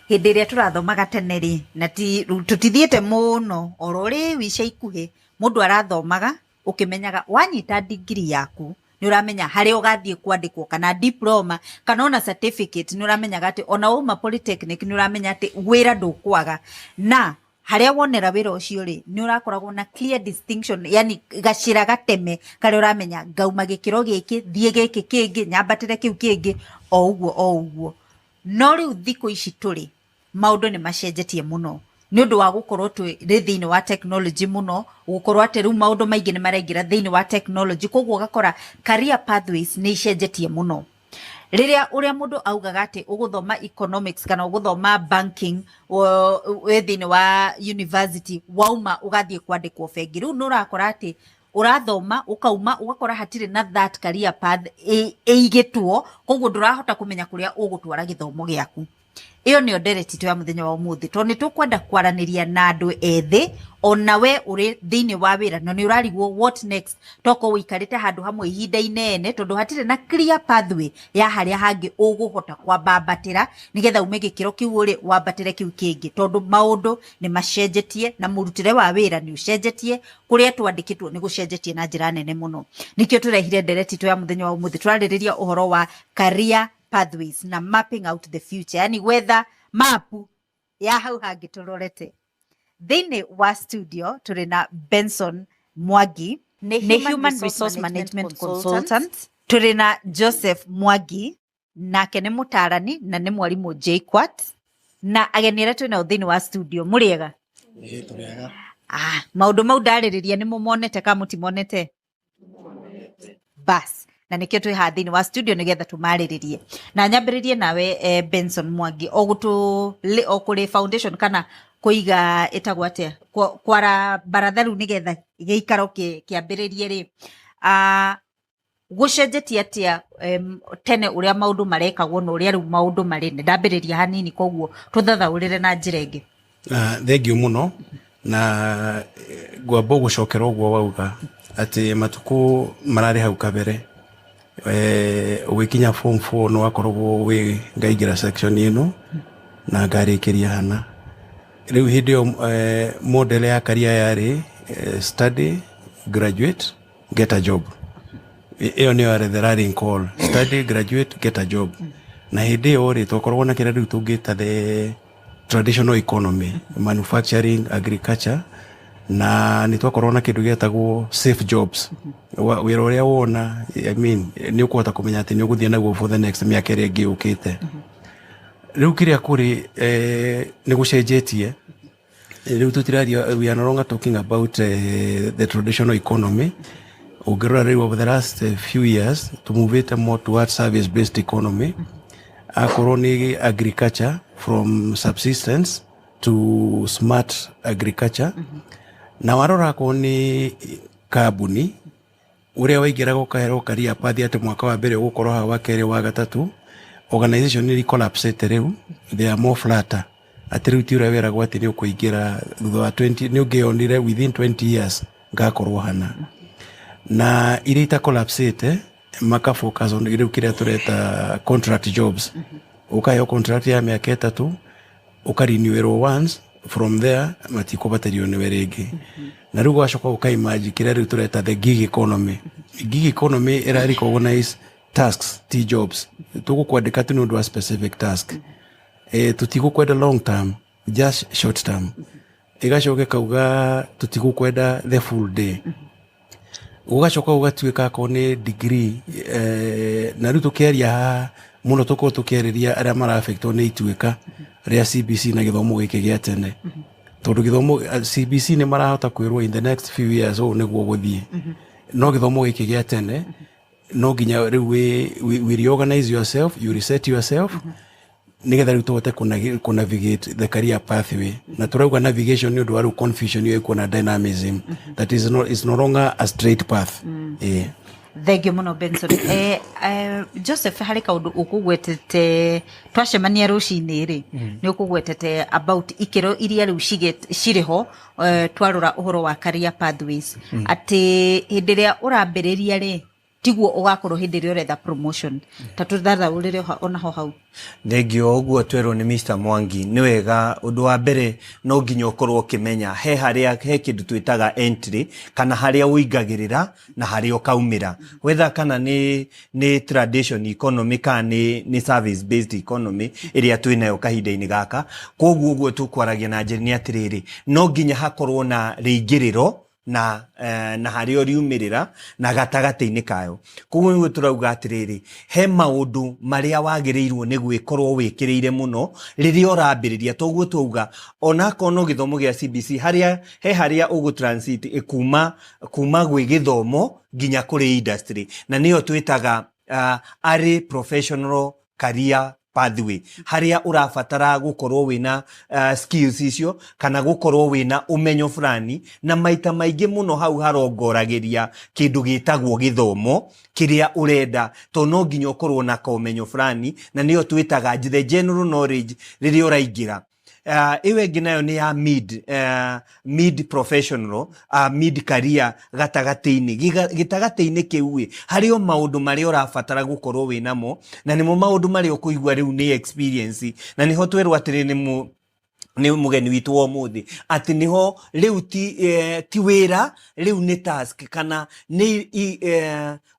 hindi ria turathomaga tene ri na tutithiete muno orori wica ikuhi mundu arathomaga ukimenyaga wanyita degree yaku ni uramenya hari ugathie kwandikwo kana diploma kana ona certificate ni uramenyaga ati ona uma polytechnic ni uramenya ati wira ndukwaga na haria wonera wira ucio ri ni urakoragwo na clear distinction yani gacira gateme kare uramenya ngauma gikiro giki thie giki kingi nyambatire kiu kingi o uguo no riu thiko ici turi maundu ni macenjetie muno ni undu wa gukorwo twi thiini wa technology muno gukorwo ati riu maundu maingi ni maraingira thiini wa technology koguo gakora career pathways ni icenjetie muno riria uria mundu augaga ati uguthoma economics kana uguthoma banking thiini wa university wauma ugathie kwandikwo bengi riu nurakora ati urathoma ukauma ugakora hatire na that career path eigitwo koguo ndurahota kumenya kuria ugutwara githomo giaku iyo ni ndereti twa muthenya wa umuthi to ni tukwenda kwaraniria na andu ethi ona we uri thiini wa wira no ni urarigwo what next toko wikarite handu hamwe ihinda inene tondu hatire na clear pathway ya haria hangi uguhota kwambatira nigetha ume gikiro kiu uri wambatire kiu kingi tondu maundu ni macenjetie na murutire wa wira ni ucenjetie kuria twandikitwo ni gucenjetie na njira nene muno nikio turehire ndereti twa muthenya wa umuthi twaririria uhoro wa career pathways na mapping out the future yani whether mapu ya hau hangi turorete thiini wa studio turi na Benson Mwangi ni human resource management consultant turi na Joseph Mwangi nake ni mutarani na ni mwalimu JKUAT na ageni aria na thiini wa studio muriega turiega maundu mau ndaririria ni mumonete ka mutimonete bas na nikio twi hathini wa studio nigetha tumariririe na nyambiririe nawe Benson Mwangi okuri foundation kana kuiga etagwate kwara baratharu nigetha giikaro kiambiririe ri gucenjetie atia tene uria maundu marekagwo no uria riu maundu mari ndambiriria hanini koguo tuthathaurire na njira ingi thengiu muno na gwamba gucokera uguo wauga ati matuku marari hau kabere wikinya form 4 no akorwo wi ngaigira section ino na ngarikiria hana riu hidio model ya career yari study graduate get a job iyo ni are the rallying call study graduate get a job na hidio ri tokorwo na kira riu tungita the traditional economy manufacturing agriculture na ni twakorwo na kindu gietagwo safe jobs wira uria wona I mean ni ukuhota kumenya ati ni uguthie naguo for the next miaka iri ingi ukite riu kiria kuri ni gucenjetie riu tutiraria we are no longer talking about the traditional economy ugirora riu over the last few years to move it more towards service based economy akorwo ni agriculture from subsistence to smart agriculture na warora ko ni kabuni uria waigira gukahero career path ati mwaka wa mbere gukorwo ha wa kere wa gatatu organization ni collapse riu they are more flatter ati riu tiura wera gwati ni ukuingira thutha wa 20 ni ungionire within 20 years ngakorwo hana na ile ita collapse maka focus on ile kiria tureta contract jobs ukayo contract ya miaka 3 ukarenew once from there matiko baterio ni werege na rugo ashoka ukaimaji kira riu tureta the gig economy era recognize tasks t jobs tugukwandika tu nundu wa specific task tutigukwenda long term just short term igacoke kauga tutigukwenda the full day ugacoka ugatuika ko ni degree na riu tukiaria muno tuko tukiariria aria mara affectwo ni ituika ria CBC na githomo giki gia tene tondu githomo CBC ni marahota kwirwo in the next few years o niguo guthie no githomo giki gia tene no ginya riu we reorganize yourself you reset yourself nigetha riu tuhote ku navigate the career pathway na turauga navigation ni undu wa confusion yo ikona dynamism that is no longer a straight path Thank you muno Benson. Joseph hari kaundu ukugwetete twacemania rucini ri ni ukugwetete about ikiro iria riu ciriho twarora uhoro wa career pathways ati hindi ria urambiriria ri tiguo ugakorwo hindi ri uretha promotion tatu thatha urire ona ho hau thengio uguo twero ni Mr Mwangi ni wega undu wa mbere no nginya ukorwo kimenya he haria he kindu twitaga entry kana haria uingagirira na haria ukaumira whether kana ni tradition economy kana ni service based economy iria twinayo kahinda-ini gaka koguo uguo tukwaragia na njeri ni atiriri no nginya hakorwo na riingiriro na hario riumirira na gatagati-ini kayo koguo niguo turauga atiriri he maundu maria wagirirwo ni gwikorwo wikiriire muno riria urambiriria toguo tuuga ona kono githomo gia CBC haria ugu transit kuma gwi githomo nginya kuri industry na niyo twitaga early professional career pathway haria urafatara gukorwo wina skills icio kana gukorwo wina umenyo fulani na maita maingi muno hau harongoragiria kindu gitagwo githomo kiria urenda to no nginya ukorwo na umenyo fulani na niyo twitaga the general knowledge riria uraingira iwe nginayo ni ya mid professional mid career gitagati-ini kiu hario maundu maria urafatara gukorwo winamo na nimo maundu maria ukuigwa riu ni experience na niho twerwo atiri ni mugeni witu wa muthi ati niho riu ti wira riu ni task kana ni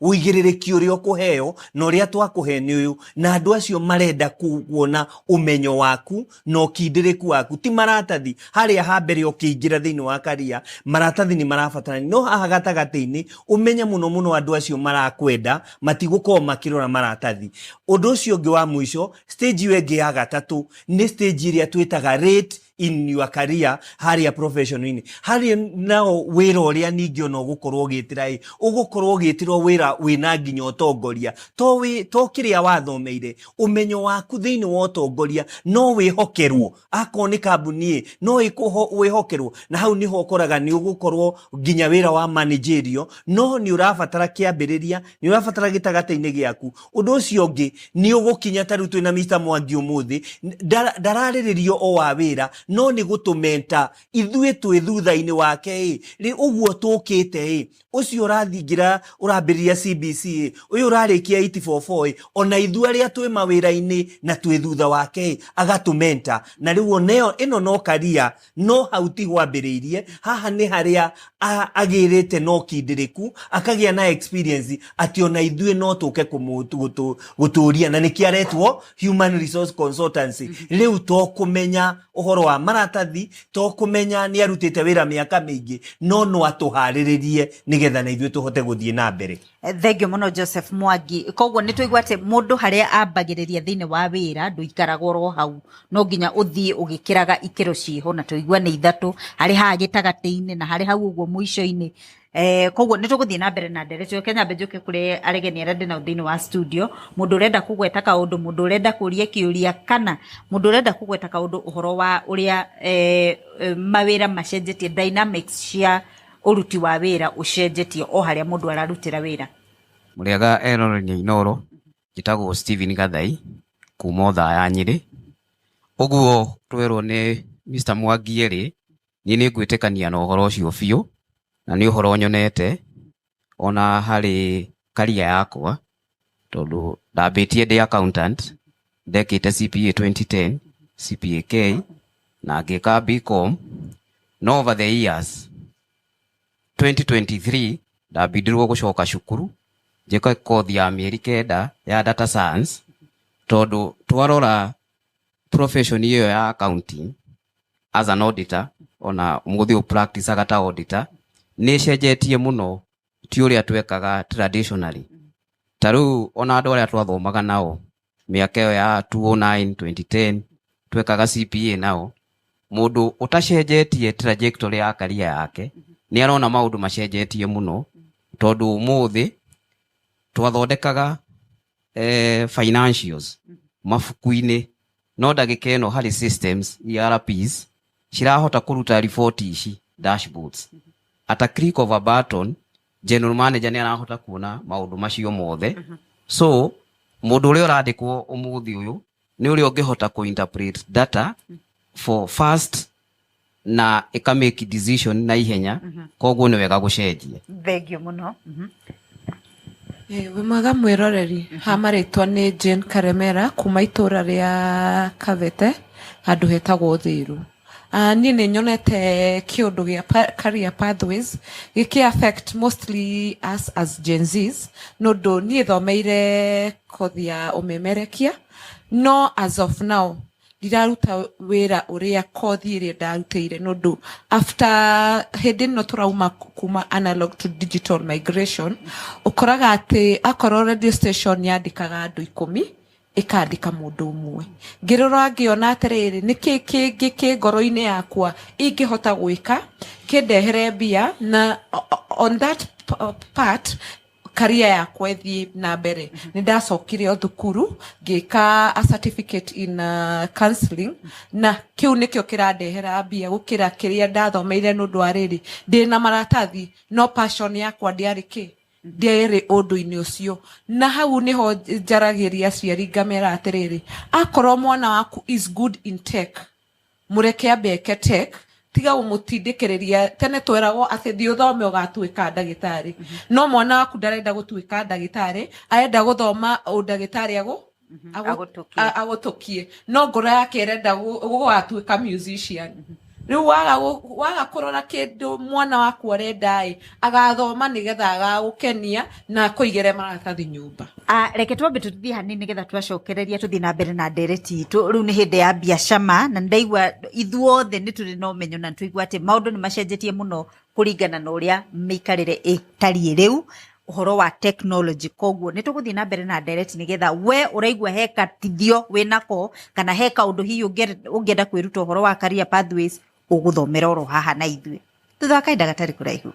uigiririki uria kuheo na uria twakuheni uyu na andu acio marenda kuona umenyo waku no kindiriku waku ti maratathi haria hambere ukiingira thiini wa karia maratathi ni marafatana no haha gatagati-ini umenya muno andu acio marakwenda matigukorwo makirora maratathi undu ucio ungi wa mwisho stage iyo ingi ya gatatu ni stage iria twitaga rate in your career haria professional haria nao wira uria ningi ona ugukorwo gitira ugukorwo gitirwo wira wina nginya utongoria to kiria wathomeire umenyo waku thiini wa utongoria no wihokerwo ako ni kambuni no wihokerwo na hau niho ukoraga ni ugukorwo nginya wira wa managerial no ni urafatara kiambiriria ni urafatara gitagati-ini giaku undu ucio ungi ni ugukinya taru twina Mr Mwangi umuthi darariririo o wa wira no ni gutumenta ithuĩ twĩ thutha-inĩ wake ri uguo tukite ucio urathingira urambiriria CBC uyu urarikia 844 ona ithu aria twĩ mawira-inĩ na twĩ thutha wake agatumenta na riu neo ino no karia no hauti hwambiriirie haha ni haria agirite no kindiriku akagia na experience ati ona ithuĩ no tuke guturia na nikiaretwo human resource consultancy riu to kumenya uhoro wa maratathi to kumenya ni arutite wira miaka mingi no atuhariririe nigetha na ithuĩ tuhote guthie na mbere thengio muno Joseph Mwangi koguo ni tuigwa ati mundu haria ambagiriria thiini wa wira nduikaragwo ro hau no nginya uthie ugikiraga ikiro ciho na tuigwa ni ithatu hari ha gitagati-ini na hari hau uguo muico-ini koguo ni tuguthie na mbere na nderecho Kenya mbejuke kuri aregeni arende na thiini wa studio mundu urenda kugweta kaundu mundu urenda kuria kiuria kana mundu urenda kugweta kaundu uhoro wa uria mawira macenjetie dynamics cia uruti wa wira ucenjetie o haria mundu ararutira wira muriaga eroreni inoro gitagwo Steven Gathai kuma tha ya Nyeri uguo twerwo ni Mr Mwangi eri ni ngwitikania na uhoro ucio biu na ni uhoro nyonete ona hari karia yakwa tondu ndabitie ndi accountant ndekite CPA 2010 CPA na ngika BCom no over the years 2023 ndabidirwo gucoka cukuru njika kothi ya mieri kenda ya data science tondu twarora profession iyo ya accounting as an auditor ona muthi practice agata auditor ni cenjetie muno ti uria twekaga traditionally taru ona andu aria twathomaga nao miaka iyo ya 2009 2010 twekaga CPA nao mundu utacenjetie trajectory ya career yake ni arona maundu macenjetie muno tondu muthi twathondekaga financials mafuku-ini no ndagika ino hari systems ERPs cirahota kuruta report ici dashboards at a click of a button general manager ni arahota kuona maundu macio mothe so mundu uria urandikwo umuthi uyu ni uria ungihota ku interpret data for fast na ika make decision na ihenya koguo ni wega gucenjia thengio muno We mwega mwiroreri ha maritwa ni Jane Karemera kuma itura ria Kavete handu hetagwo Thiru. Ni nĩ nyonete kĩũndũ gĩa career pathways gĩkĩ affect mostly us as Gen Zs nũndũ niĩ thomeire kothi ya ũmemerekia no as of now ndiraruta wĩra ũrĩa kothi ĩrĩa ndarutĩire nũndũ after hĩndĩ ĩno tũrauma kuma analog to digital migration ũkoraga atĩ akorwo radio station yandĩkaga andũ 10 ikandika mundu umwe ngirora ngiona atiriri niki kingi ngoro-ini yakwa ingihota gwika kindehere mbia na on that part career yakwa ithii na mbere ni ndacokire thukuru ngika a certificate in counseling na kiu nikio kirandehera mbia gukira kiria ndathomeire nundu ariri ndina maratathi no passion yakwa ndiariki ndiere undu-ini ucio na hau niho njaragiria aciari ngamera atiriri akorwo mwana waku is good in tech mureke ambeke tech tiga umutindikiriria tene tweragwo ati thi uthome ugatuika ndagitari no mwana waku ndarenda gutuika ndagitari arenda guthoma ndagitari agutukie no ngoro yake irenda gugatuika musician riu waga kurora kindu mwana waku arenda agathoma nigetha agagukenia na kuigere maratathi nyumba. Reke twambe tuthie hanini nigetha twacokereria tuthie na mbere na ndereti itu riu ni hindi ya biashara na ndaigua ithuothe ni turi na umenyo na tuigua ati maundu ni macenjetie muno kuringana na uria mikarire itari riu uhoro wa technology koguo ni tuguthie na mbere na ndereti nigetha we uraigua heka tithio winako kana heka undu hiyo ungienda kwiruta uhoro wa career pathways uguthomera oro haha na ithue thutha kaida gatari kuraihu.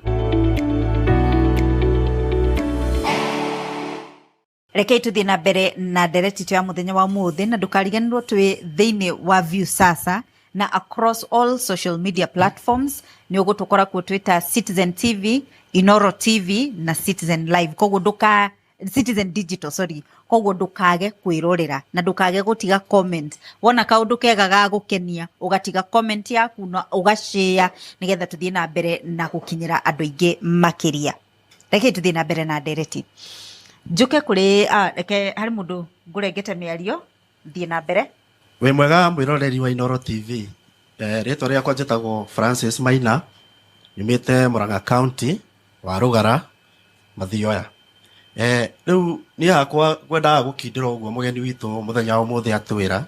Reke tuthie na mbere na ndereti tu ya muthenya wa muthi na ndukariganirwo twi thiini wa View Sasa na across all social media platforms ni ugutukora ku Twitter Citizen TV, Inoro TV na Citizen Live koguo Citizen Digital koguo ndukage kwirorera na ndukage gutiga comment wona kaundu kega ga gukenia ugatiga comment yaku na ugashare nigetha tuthie na mbere na gukinyira andu ingi makiria. Reke tuthie na mbere na ndereti njuke kuri reke hari mundu ngurengete miario thie na mbere. We mwega mwiroreri wa Inoro TV. Rĩtwa rĩakwa njĩtagwo Francis Maina nyumĩte Murang'a County wa Rugara Mathioya. Rĩu niĩ hakwa ngwendaga gũkindĩra ũguo mũgeni witũ mũthenya wa ũmũthĩ atwĩra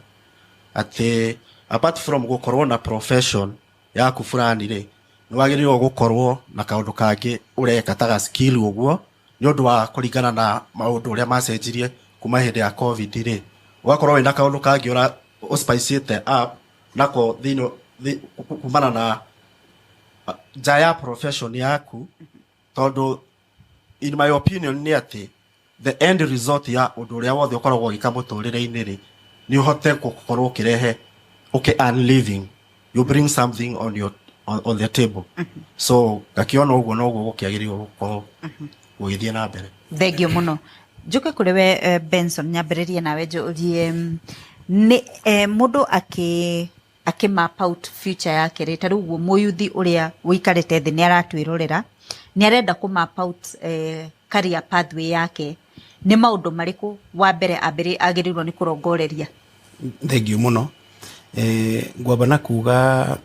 atĩ apart from gũkorwo na profession yaku fulani rĩ nĩ wagĩrĩirwo gũkorwo na kaũndũ kangĩ ũreka ta skill ũguo nĩ ũndũ wa kũringana na maũndũ ũrĩa macenjirie kuma hĩndĩ ya COVID rĩ ũgakorwo wĩna kaũndũ kangĩ ũspicĩte up nako kumana na nja ya profession yaku tondũ in my opinion ni ati the end result ya undu uria wothe ukoragwo gika muturire-ini ri ni uhote gukorwo kirehe earn living, you bring something on the table. So gakiona uguo no guo gukiagirirwo gukorwo gugithie na mbere. Thengio muno njuke kuri we Benson nyambiririe nawe njurie ni mundu aki map out future yake ri taru guo muyuthi uria wikarite thi ni aratwirorera ni arenda ku map out career pathway yake ni maundu mariku wa mbere agirirwo ni kurongoreria. Thengio muno ngwamba na kuga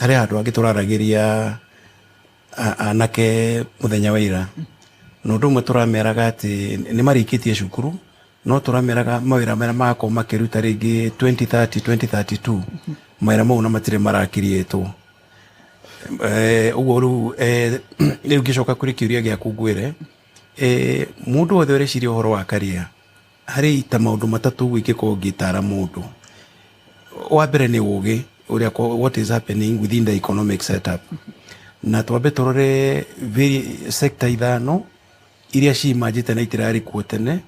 hari andu angi turaragiria anake muthenya wa ira no ndumwe turameraga ati ni marikitie cukuru no turameraga mawira mara mako makiruta ringi 2030 2032 mawira mau na matire marakirietwo uguo riu ngicoka kuri kiuria giaku ngwire mundu wothe ureciria uhoro wa career hari ta maundu matatu gwikika ungitara mundu wa mbere ni ugi uria what is happening within the economic setup na twambe turore sector ithano iria cimanjite na itirari kuo tene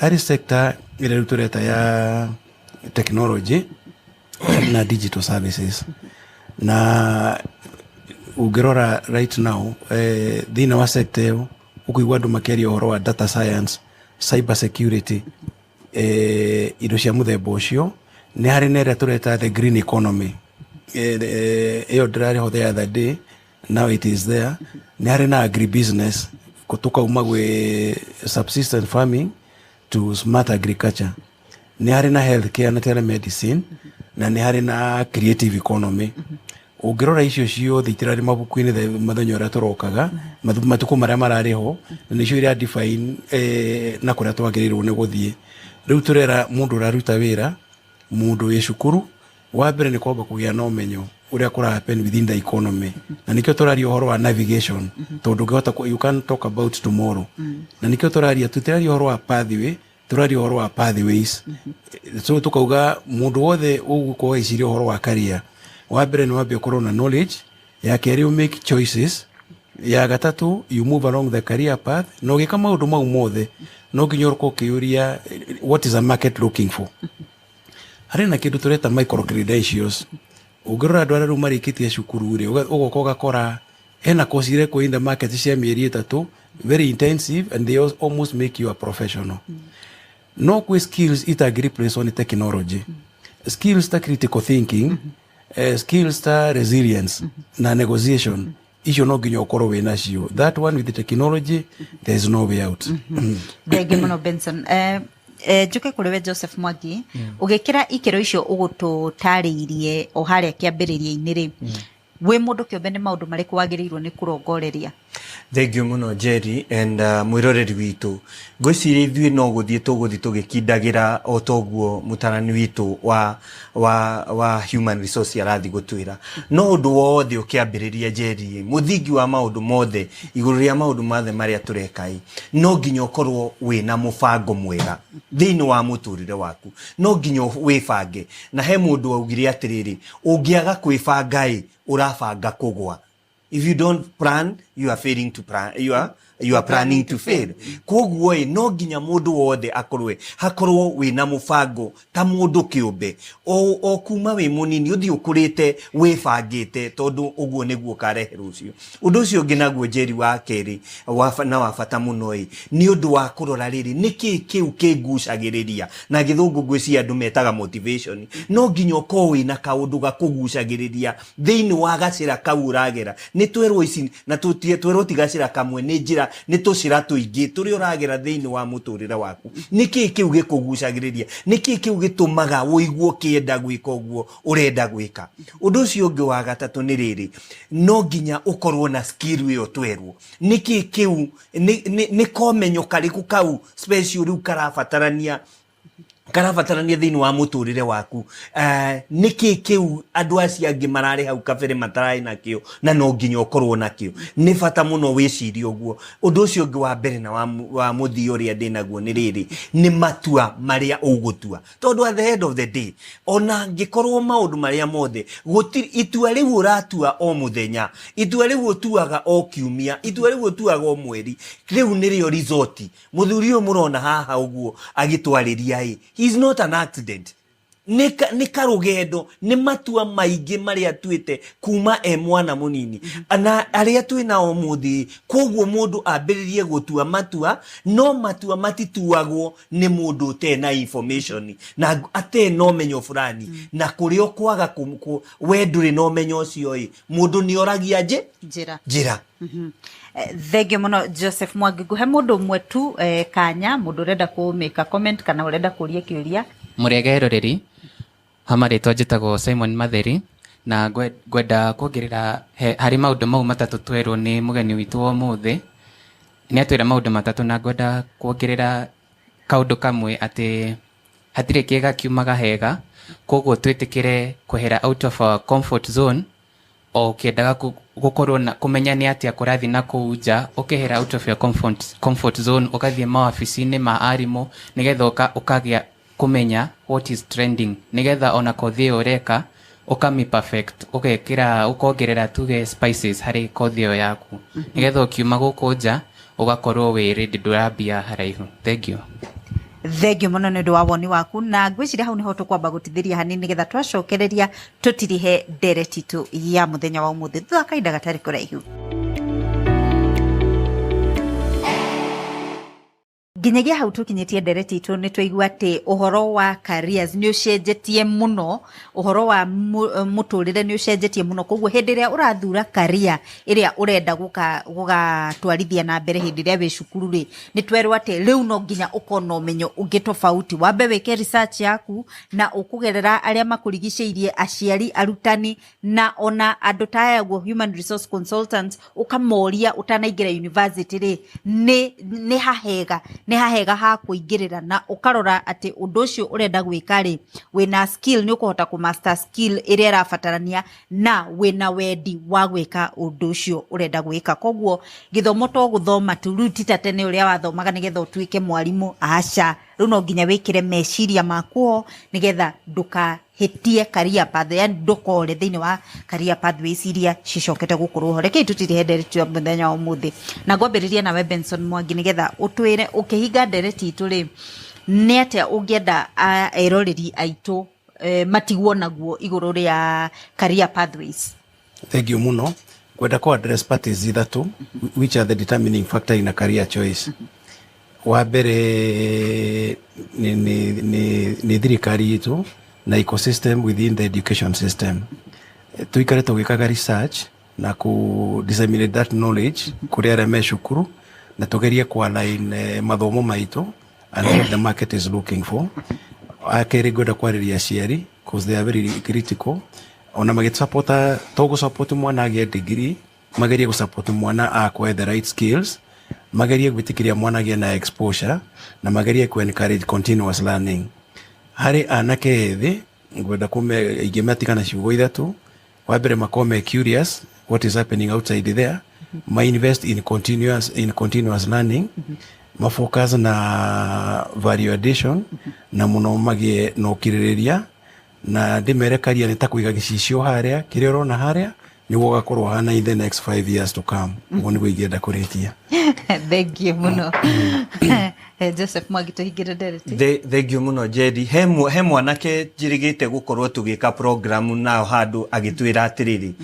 ari sector ire tureta ya technology na digital services na ungirora right now thina wa sector yo ukuigwa andu makiaria uhoro wa data science, cyber security indo cia muthemba ucio ni hari nere tureta the green economy iyo ndirari ho the other day, now it is there. Ni hari na agribusiness tukauma gwe subsistence farming to smart agriculture. Ni hari na healthcare na telemedicine na ni hari na creative economy. Ungirora icio ciothe itirari mabuku-ini the mathenya uria turokaga matuku maria marariho ni cio iria define na kuria twagirirwo ni guthie. Riu turera mundu uraruta wira, mundu wi cukuru, wa mbere ni kwamba kugia na umenyo uria kura happen within the economy. Na nikio turaria uhoro wa navigation tondu ngihota you can talk about tomorrow. Na nikio turaria tutiraria uhoro wa pathway, turaria uhoro wa pathways. So tukauga mundu wothe ugukorwo iciria uhoro wa career, wa mbere ni wambe ukorwo na knowledge, ya keri you make choices, ya gatatu you move along the career path, no gika maundu mau mothe no nginya uko kiuria what is a market looking for. Hari na kindu tureta micro credentials. Ungirora andu aria marikitie cukuru ri ugoka ugakora hena course ire ko in the market cia mieri 3 very intensive and they almost make you a professional. No kwe skills it agree place on technology. Skills ta critical thinking, skills ta resilience na negotiation. Icio no nginya ukorwo wina cio. That one with the technology there is no way out. Thenge muno Benson. Njuke kuri we Joseph Mwangi ugikira ikiro icio ugututariirie o haria kiambiriria-ini ri we mundu kiombe ni maundu mariku wagirirwo ni kurongoreria. Thank you muno Jerry and mwiroreri witu ngwiciria ithuĩ no guthie tugikindagira o toguo mutarani witu wa human resource arathi gutwira no undu wothe ukiambiriria Jerry muthingi wa maundu mothe iguru ria maundu mothe maria turekai no nginya ukorwo wina mubango mwega thiini wa muturire waku no nginya wibange na he mundu waugire atiriri ungiaga kwibanga urabanga kugwa. If you don't plan, you are failing to plan. You are planning to fail. Koguo no nginya mundu wothe akorwe hakorwo wina mubango ta mundu kiumbe o kuma we munini uthi ukurite wibangite tondu uguo niguo karehe rucio. Undu ucio nginaguo Jerry wa keri na wa bata muno ni undu wa kurora riri niki kiu kigucagiriria na githungu ngwiciria andu metaga motivation. No nginya ukorwo wina kaundu gakugucagiriria thiini wa gacira kau uragera ni twerwo ici na twerwo tigacira kamwe ni njira ni tucira tuingi turi uragera thiini wa muturire waku niki kiu gikugucagiriria niki kiu gitumaga uiguo kienda gwika uguo urenda gwika. Undu ucio ungi wa gatatu ni riri no nginya ukorwo na skill iyo twerwo niki kiu ni komenyo kariku kau special riu karabatarania thiini wa muturire waku niki kiu andu acio angi marari hau kabere matarai nakio na no nginya ukorwo nakio ni bata muno wicirie uguo. Undu ucio ungi wa mbere na wa muthii uria ndinaguo ni riri ni matua maria ugutua tondu at the end of the day ona ngikorwo maundu maria mothe gutiri itua riu uratua o muthenya itua riu utuaga o kiumia itua riu utuaga o mweri riu nirio result muthuri uyu murona haha uguo agitwariria he is not an accident. Ni karugendo ni matua maingi maria tuite kuma mwana munini ana aria twina o muthi koguo mundu ambiririe gutua matua no matua matituagwo ni mundu tena information na ate no menyo fulani na kurio kwaga wenduri no menyo ucio mundu ni oragia njira. Thenge muno Joseph Mwangi guhe mundu umwe tu kanya mundu urenda ku make a comment kana urenda kuria kiuria. Muregeroreri hamarĩtwa njĩtagwo Simon Matheri na ngwenda kuongerera harĩ maũndũ mau matatũ twerwo nĩ mũgeni witũ wa ũmũthĩ nĩ atwĩra maũndũ matatũ na ngwenda kuongerera kaũndũ kamwe atĩ hatirĩ kĩega kiumaga hega koguo twĩtĩkĩre kwehera out of our comfort zone o kĩendaga gukorwo na kumenya nĩ atĩa kũrathi na kũu nja ũkehera out of your comfort zone ũgathiĩ mawabici-inĩ ma arimũ nĩgetha ũkagĩa kumenya what is trending nigetha ona kothi ureka ukami perfect ukekira ukongerera tuge spices hari kothi yaku nigetha ukiuma guku nja ugakorwo we ready ndurambia haraihu. Thank you. Thenge muno ni ndu wa woni waku na ngwiciria hau niho tukwamba gutithiria hanini nigetha twacokereria tutirihe ndereti tu ya muthenya wa umuthi thutha kainda gatari kuraihu. nginyagia hau tukinyitie ndereti itu ni twaigua ati uhoro wa careers ni ucenjetie muno, uhoro wa muturire ni ucenjetie muno, koguo hindi ria urathura career iria urenda gugatwarithia na mbere hindi ria wi cukuru ri ni twerwo ati riu no nginya ukona umenyo ungi tofauti, wambe wike research yaku na ukugerera aria makurigiceirie, aciari, arutani na ona andu ta aya human resource consultants, ukamoria utanaingira university ri ni hahega ha kuingirira na ukarora ati undu ucio urenda gwika ri wina skill ni ukuhota ku master skill iria irabatarania na wina wendi wa gwika undu ucio urenda gwika. Koguo githomo to guthoma tu ruti ta tene uria wathomaga nigetha utuike mwarimu, aca riu no nginya wikire meciria makuo nigetha ndukahitie career path, yani ndukore thiini wa career pathways iria cicokete gukorwo ho. Reke tutire ndereti ya muthenya wa umuthi na ngwambiriria nawe Benson Mwangi nigetha utwire ukihinga ndereti itu ri ni atia ungienda eroreri aitu matigwo naguo iguru ria career pathways. Thank you muno. Kwenda ko address parties ithatu which are the determining factor in a career choice. Wa mbere ni thirikari itu na ecosystem within the education system. Tuikare tugikaga research na ku disseminate that knowledge kuri aria me cukuru na tugerie ku align mathomo maitu and what the market is looking for. Akere goda kwariria aciari because they are very critical. Ona magitsupporta togo support mwana agie degree, magerie ku support mwana akwe the right skills, magerie gwitikiria mwana agie na exposure na magerie ku encourage continuous learning. Hari anake ethi ngwenda kume igimatikana ciugo ithatu. Wa mbere makome curious what is happening outside there, ma invest in continuous learning, ma focus na value addition na muno magie no kiririria na ndimere career ni ta kuiga gicicio haria kiria urona haria ni gugakorwo hana in the next 5 years to come. Ngoni guigienda kuritia. Thank you muno. Joseph Mwangi tuhingira ndereti. Thank you muno Jedi. He mwanake njirigite gukorwo tugika program na handu agitwira atiriri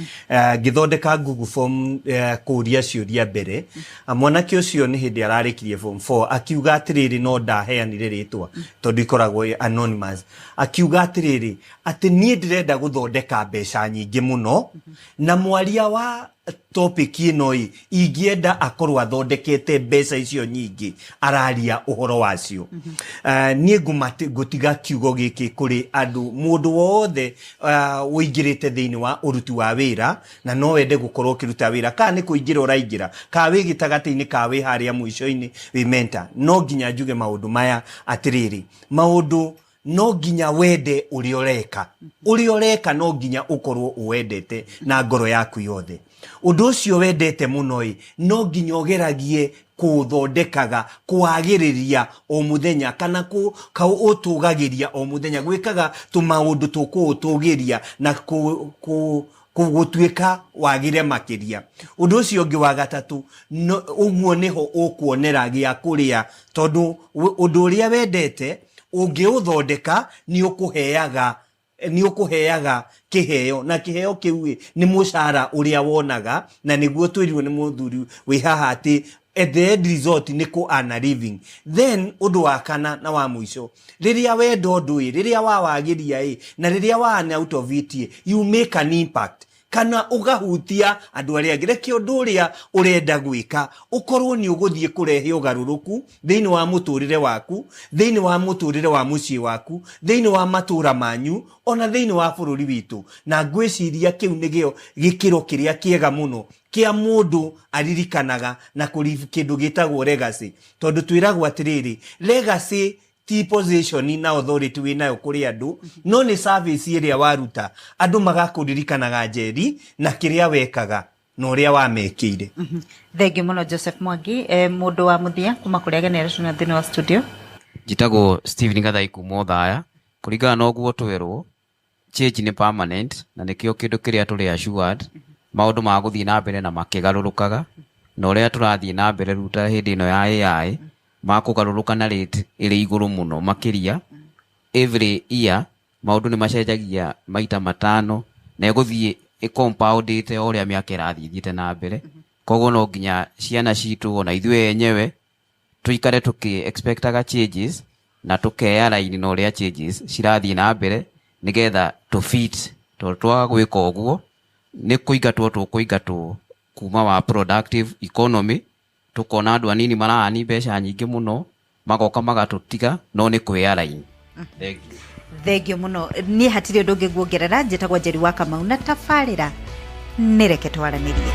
ngithondeka Google form kuria ciuria mbere. Mwanake ucio ni hindi ararikirie form 4 akiuga atiriri no ndaheanire ritwa tondu ikoragwo anonymous. Akiuga atiriri ati nie ndirenda guthondeka mbeca nyingi muno na mwaria wa topic ino ingienda akorwo athondekete mbeca icio nyingi araria uhoro wacio. Nie gutiga kiugo giki kuri andu mundu wothe uingirite thiini wa uruti wa wira na no wende gukorwo kiruta wira ka ni kuingira uraingira ka wi gitagati-ini ka wi haria mwisho-ini wi mentor. No nginya njuge maundu maya atiriri, maundu no nginya wende uri oreka no nginya ukorwo uwendete na ngoro yaku yothe. Undu ucio wendete muno no nginya ogeragie kuthondekaga kwagiriria o muthenya kana utugagiria o muthenya gwikaga tumaundu tukutugiria na gutuika wagire makiria. Undu ucio ngi wa gatatu uguo niho ukuonera gia kuria tondu undu uria wendete ungiuthondeka ni ukuheaga kiheo na kiheo kiu ni mushara uria wonaga na niguo twirirwo ni muthuri wi haha ati at the end result ni ku ana living. Then undu wa kana na wa mwisho riria wendo ndu riria wawagiria na riria wa ana out of it you make an impact kana ugahutia andu aria angire kiundu uria urenda gwika ukorwo ni uguthie kurehe ugaruruku thiini wa muturire waku, thiini wa muturire wa mucii waku, thiini wa matura manyu ona thiini wa bururi witu. Na ngwiciria kiu nigio gikiro kiria kiega muno kia mundu aririkanaga na kurithi kindu gitagwo legacy. Tondu twiragwo atiriri legacy ti position na authority winayo kuri andu no ni service iria waruta andu magakuririkanaga Jeri na kiria wekaga no ria wamekire. Thank you muno Joseph Mwangi. Mundu wa muthia kuma kuria generation thini wa studio jitago Steven Gathai kuma Thaya. Kuringana na uguo twerwo change ni permanent na nikio kindu kiria turi assured maundu ma guthii na mbere na makigarurukaga na uria turathii na mbere ruta hindi ino ya AI makugaruruka na rate iri iguru muno makiria. Every year maundu ni macenjagia maita 5 na iguthii compoundite uria miaka irathithite na mbere. Koguo no nginya ciana citu ona ithuĩ enyewe tuikare tuki expectaga changes na tukeya line no ria changes cirathii na mbere nigetha to fit to twa gwika uguo ni kuingatwo kuma wa productive economy tukona andu anini marani mbeca nyingi muno magoka magatutiga no ni kweya line. Thengio muno ni hatire ndungi guongerera njitagwo Njeri wa Kamau na tabarira nireke twaranirie.